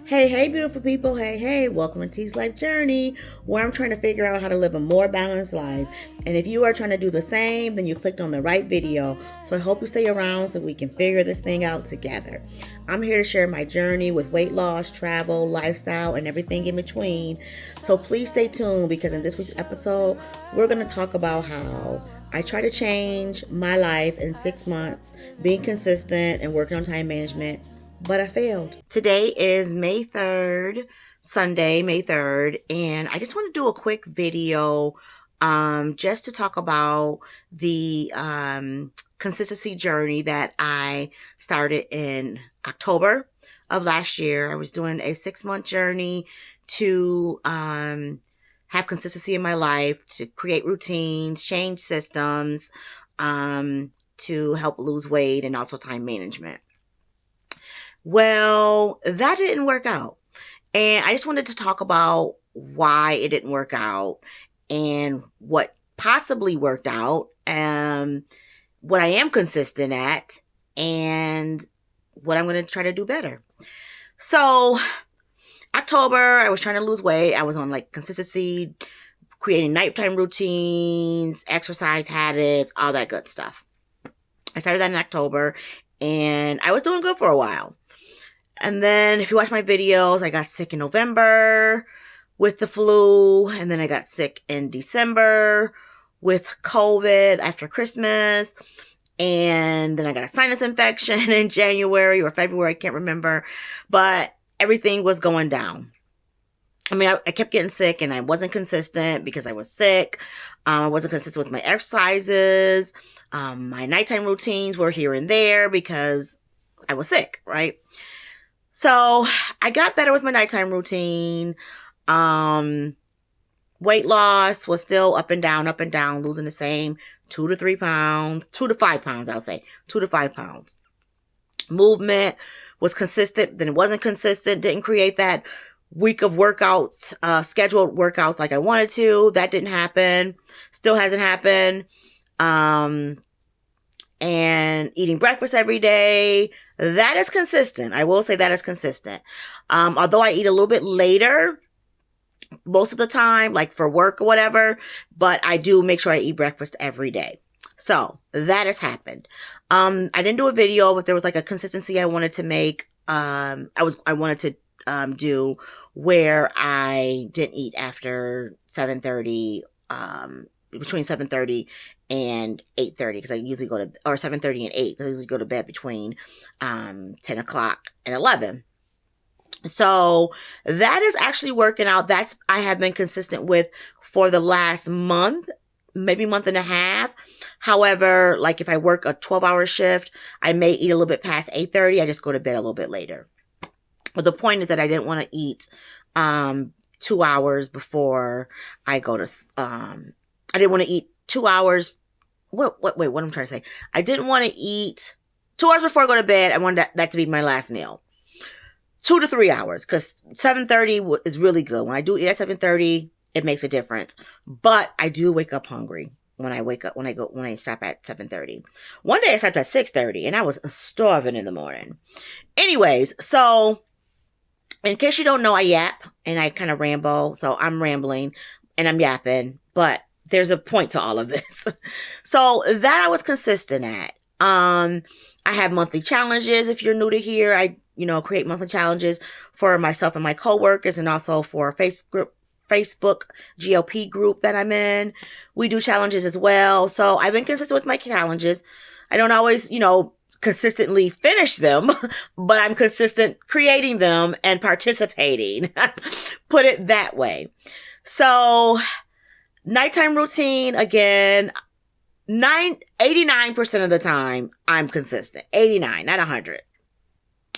Hey, beautiful people. Hey, welcome to T's Life Journey, where I'm trying to figure out how to live a more balanced life. And if you are trying to do the same, then you clicked on the right video. So I hope you stay around so we can figure this thing out together. I'm here to share my journey with weight loss, travel, lifestyle, and everything in between. So please stay tuned because in this week's episode, we're going to talk about how I try to change my life in 6 months, being consistent and working on time management, but I failed. Today is May 3rd, Sunday, May 3rd, and I just want to do a quick video just to talk about the consistency journey that I started in October of last year. I was doing a 6-month journey to have consistency in my life, to create routines, change systems, to help lose weight, and also time management. Well, that didn't work out. And I just wanted to talk about why it didn't work out and what possibly worked out, what I am consistent at, and what I'm going to try to do better. So, October, I was trying to lose weight. I was on like consistency, creating nighttime routines, exercise habits, all that good stuff. I started that in October, and I was doing good for a while. And then if you watch my videos, I got sick in November with the flu. And then I got sick in December with COVID after Christmas. And then I got a sinus infection in January or February. I can't remember. But everything was going down. I mean, I kept getting sick and I wasn't consistent because I was sick. I wasn't consistent with my exercises. My nighttime routines were here and there because I was sick, right? So I got better with my nighttime routine. Weight loss was still up and down, losing the same 2 to 3 pounds, 2 to 5 pounds, I'll say 2 to 5 pounds. Movement was consistent, then it wasn't consistent, didn't create that week of workouts, scheduled workouts like I wanted to. That didn't happen. Still hasn't happened. And eating breakfast every day, that is consistent. I will say that is consistent. Although I eat a little bit later most of the time, like for work or whatever, but I do make sure I eat breakfast every day. So that has happened. I didn't do a video, but there was like a consistency I wanted to make. I wanted to do where I didn't eat after 7:30, between 7:30 and 8:30, because I usually go to, or 7:30 and 8, because I usually go to bed between 10 o'clock and 11. So that is actually working out. I have been consistent with for the last month, maybe month and a half. However, like if I work a 12-hour shift, I may eat a little bit past 8:30. I just go to bed a little bit later. But the point is that I didn't want to eat 2 hours before I go to, I didn't want to eat 2 hours. Wait, what I'm trying to say. I didn't want to eat 2 hours before I go to bed. I wanted that to be my last meal. 2 to 3 hours, because 7:30 is really good. When I do eat at 7:30, it makes a difference. But I do wake up hungry when I stop at 7:30. One day I stopped at 6:30 and I was starving in the morning. Anyways, so in case you don't know, I yap and I kind of ramble. So I'm rambling and I'm yapping, but there's a point to all of this. So that I was consistent at. I have monthly challenges. If you're new to here, I create monthly challenges for myself and my coworkers, and also for a Facebook GLP group that I'm in. We do challenges as well. So I've been consistent with my challenges. I don't always, consistently finish them, but I'm consistent creating them and participating. Put it that way. So nighttime routine, again, 89% of the time, I'm consistent. 89, not 100.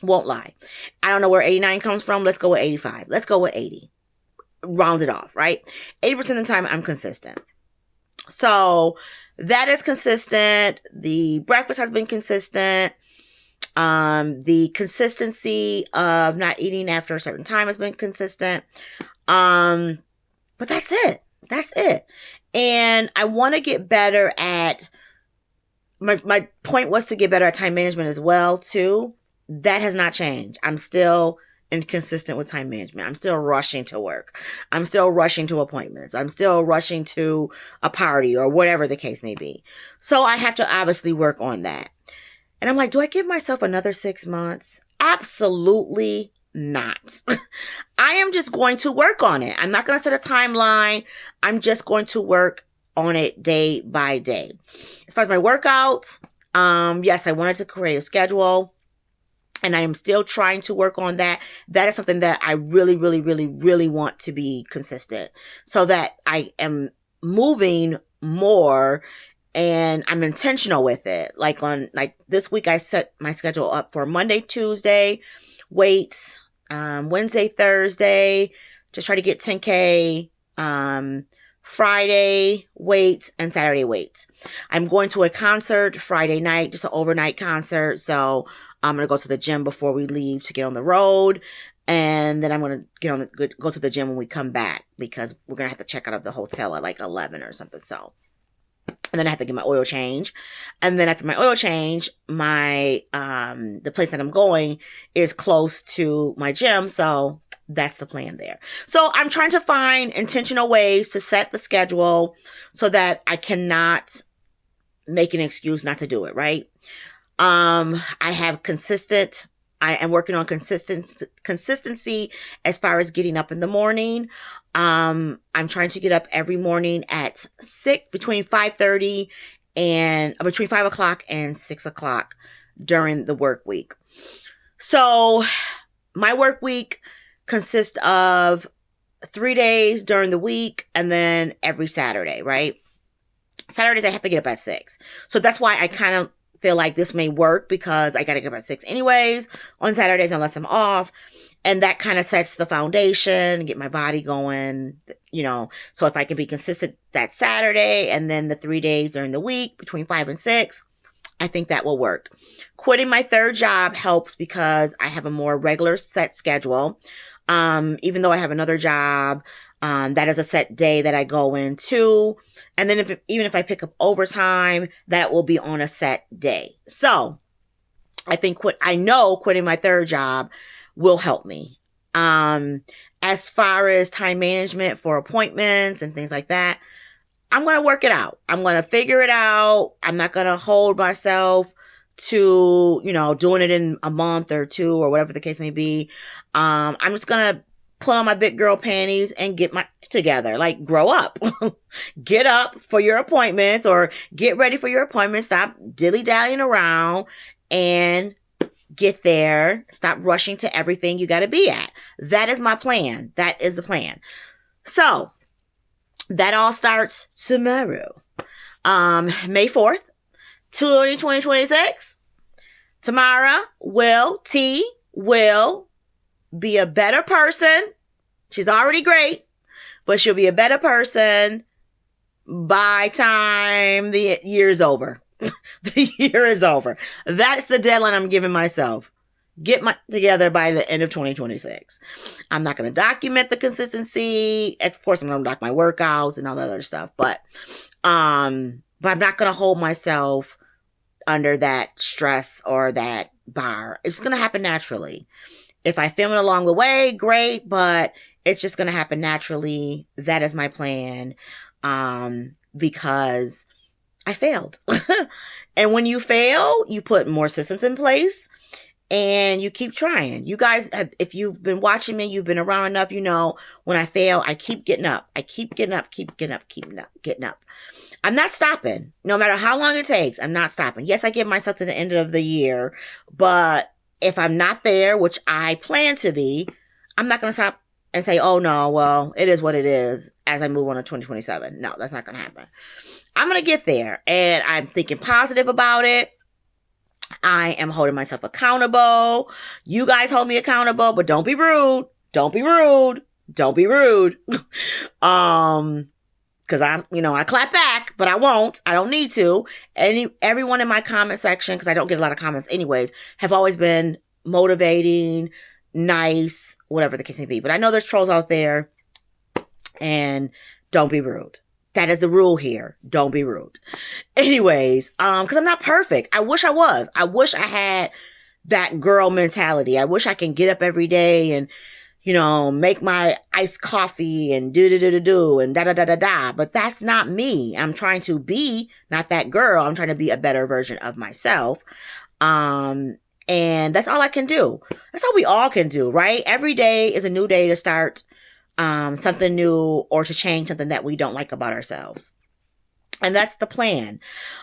Won't lie. I don't know where 89 comes from. Let's go with 85. Let's go with 80. Round it off, right? 80% of the time, I'm consistent. So that is consistent. The breakfast has been consistent. The consistency of not eating after a certain time has been consistent. But that's it. That's it. And I want to get better at, my point was to get better at time management as well, too. That has not changed. I'm still inconsistent with time management. I'm still rushing to work. I'm still rushing to appointments. I'm still rushing to a party or whatever the case may be. So I have to obviously work on that. And I'm like, do I give myself another 6 months? Absolutely not. I am just going to work on it. I'm not going to set a timeline. I'm just going to work on it day by day. As far as my workouts, yes, I wanted to create a schedule, and I am still trying to work on that. That is something that I really, really, really, really want to be consistent so that I am moving more and I'm intentional with it. Like this week, I set my schedule up for Monday, Tuesday, weights, Wednesday, Thursday, just try to get 10K, Friday weights, and Saturday weights. I'm going to a concert Friday night, just an overnight concert. So I'm going to go to the gym before we leave to get on the road. And then I'm going to go to the gym when we come back, because we're going to have to check out of the hotel at like 11 or something. So, and then I have to get my oil change. And then after my oil change, the place that I'm going is close to my gym. So that's the plan there. So I'm trying to find intentional ways to set the schedule so that I cannot make an excuse not to do it, right? I am working on consistency as far as getting up in the morning. I'm trying to get up every morning at between 5:30 and between 5 o'clock and 6 o'clock during the work week. So my work week consists of 3 days during the week and then every Saturday, right? Saturdays I have to get up at 6. So that's why I kind of feel like this may work, because I got to get up at 6 anyways on Saturdays unless I'm off. And that kind of sets the foundation, get my body going, so if I can be consistent that Saturday and then the 3 days during the week between 5 and 6, I think that will work. Quitting my third job helps because I have a more regular set schedule. Even though I have another job, that is a set day that I go into. And then even if I pick up overtime, that will be on a set day. So I think quitting my third job will help me. As far as time management for appointments and things like that, I'm going to work it out. I'm going to figure it out. I'm not going to hold myself to, doing it in a month or 2 or whatever the case may be. I'm just going to put on my big girl panties and get my together, like grow up, get up for your appointments or get ready for your appointments. Stop dilly-dallying around and get there. Stop rushing to everything you got to be at. That is my plan. That is the plan. So that all starts tomorrow. May 4th, 2026. Tamara will be a better person. She's already great, but she'll be a better person by time the year is over. The year is over. That's the deadline I'm giving myself. Get together by the end of 2026. I'm not going to document the consistency. Of course, I'm going to document my workouts and all the other stuff, but I'm not going to hold myself under that stress or that bar. It's going to happen naturally. If I film it along the way, great, but it's just going to happen naturally. That is my plan, because I failed. And when you fail, you put more systems in place and you keep trying. You guys, if you've been watching me, you've been around enough, when I fail, I keep getting up. I keep getting up. I'm not stopping. No matter how long it takes, I'm not stopping. Yes, I give myself to the end of the year, but if I'm not there, which I plan to be, I'm not going to stop and say, oh no, well, it is what it is as I move on to 2027. No, that's not going to happen. I'm going to get there, and I'm thinking positive about it. I am holding myself accountable. You guys hold me accountable, but don't be rude. Don't be rude. Don't be rude. Cause I clap back, but I won't. I don't need to. Everyone in my comment section, cause I don't get a lot of comments anyways, have always been motivating, nice, whatever the case may be. But I know there's trolls out there, and don't be rude. That is the rule here. Don't be rude. Anyways, cause I'm not perfect. I wish I was. I wish I had that girl mentality. I wish I can get up every day and, make my iced coffee and do and da. But that's not me. I'm trying to be not that girl. I'm trying to be a better version of myself. And that's all I can do. That's all we all can do, right? Every day is a new day to start something new or to change something that we don't like about ourselves. And that's the plan.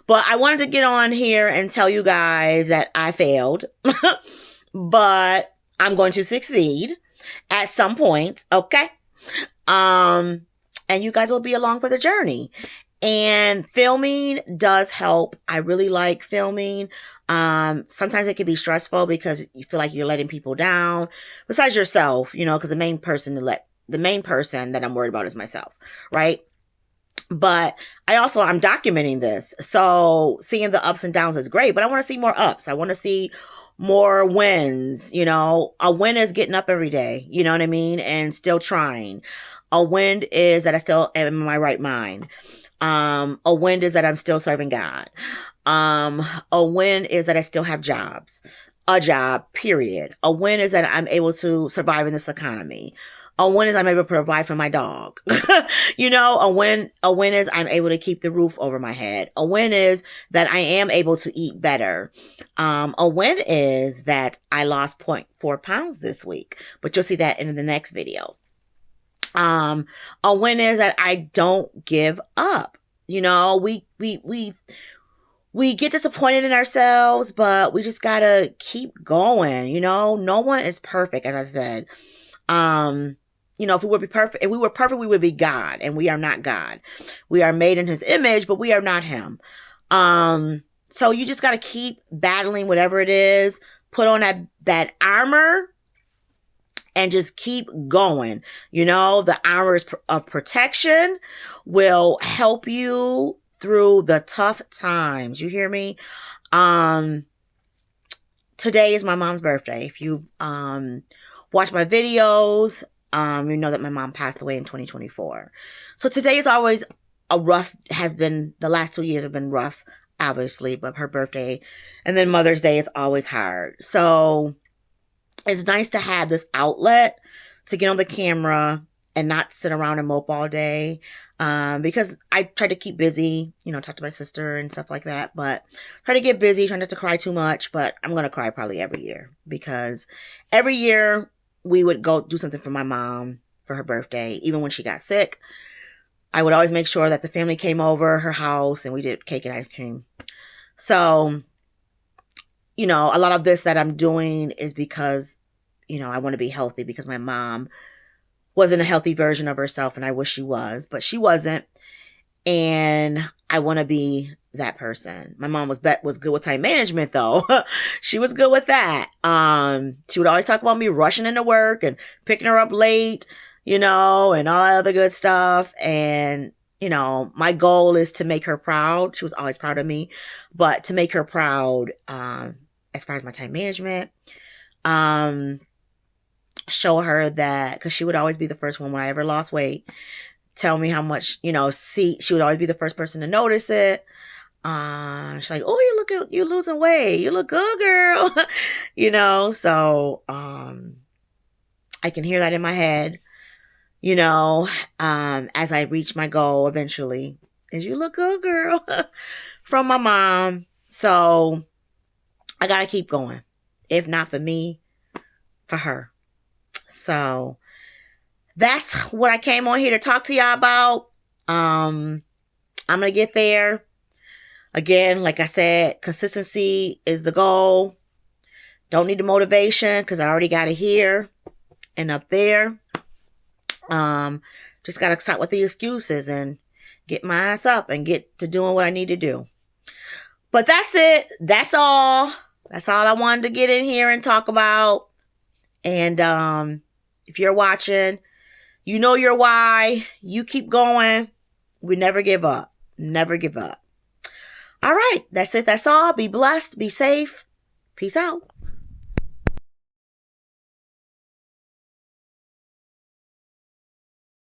But I wanted to get on here and tell you guys that I failed, but I'm going to succeed at some point. Okay. And you guys will be along for the journey. And filming does help. I really like filming. Sometimes it can be stressful because you feel like you're letting people down besides yourself, because the main person that I'm worried about is myself. Right. But I'm documenting this. So seeing the ups and downs is great, but I want to see more ups. I want to see more wins. A win is getting up every day, you know what I mean? And still trying. A win is that I still am in my right mind. A win is that I'm still serving God. A win is that I still have a job, period. A win is that I'm able to survive in this economy. A win is I'm able to provide for my dog. A win is I'm able to keep the roof over my head. A win is that I am able to eat better. A win is that I lost 0.4 pounds this week, but you'll see that in the next video. A win is that I don't give up. We get disappointed in ourselves, but we just gotta keep going. No one is perfect, as I said. If we were perfect, we would be God, and we are not God. We are made in his image, but we are not him. So you just got to keep battling whatever it is, put on that armor and just keep going. The armor of protection will help you through the tough times. You hear me? Today is my mom's birthday. If you've, watched my videos, you know that my mom passed away in 2024. So today is always the last 2 years have been rough, obviously, but her birthday and then Mother's Day is always hard. So it's nice to have this outlet to get on the camera and not sit around and mope all day. Because I try to keep busy, talk to my sister and stuff like that, but try to get busy, try not to cry too much, but I'm going to cry probably every year because every year we would go do something for my mom for her birthday. Even when she got sick, I would always make sure that the family came over her house and we did cake and ice cream. So, a lot of this that I'm doing is because, I want to be healthy because my mom wasn't a healthy version of herself and I wish she was, but she wasn't. And I want to be that person. My mom was good with time management though. She was good with that. She would always talk about me rushing into work and picking her up late, and all that other good stuff. And, my goal is to make her proud. She was always proud of me, but to make her proud, as far as my time management, show her that, cause she would always be the first one when I ever lost weight, tell me how much, she would always be the first person to notice it. She's like, oh, you're losing weight. You look good, girl. So, I can hear that in my head, as I reach my goal eventually is you look good, girl, from my mom. So I got to keep going. If not for me, for her. So that's what I came on here to talk to y'all about. I'm going to get there. Again, like I said, consistency is the goal. Don't need the motivation because I already got it here and up there. Just got to stop with the excuses and get my ass up and get to doing what I need to do. But that's it. That's all. That's all I wanted to get in here and talk about. And if you're watching, you know your why. You keep going. We never give up. Never give up. All right. That's it. That's all. Be blessed. Be safe. Peace out.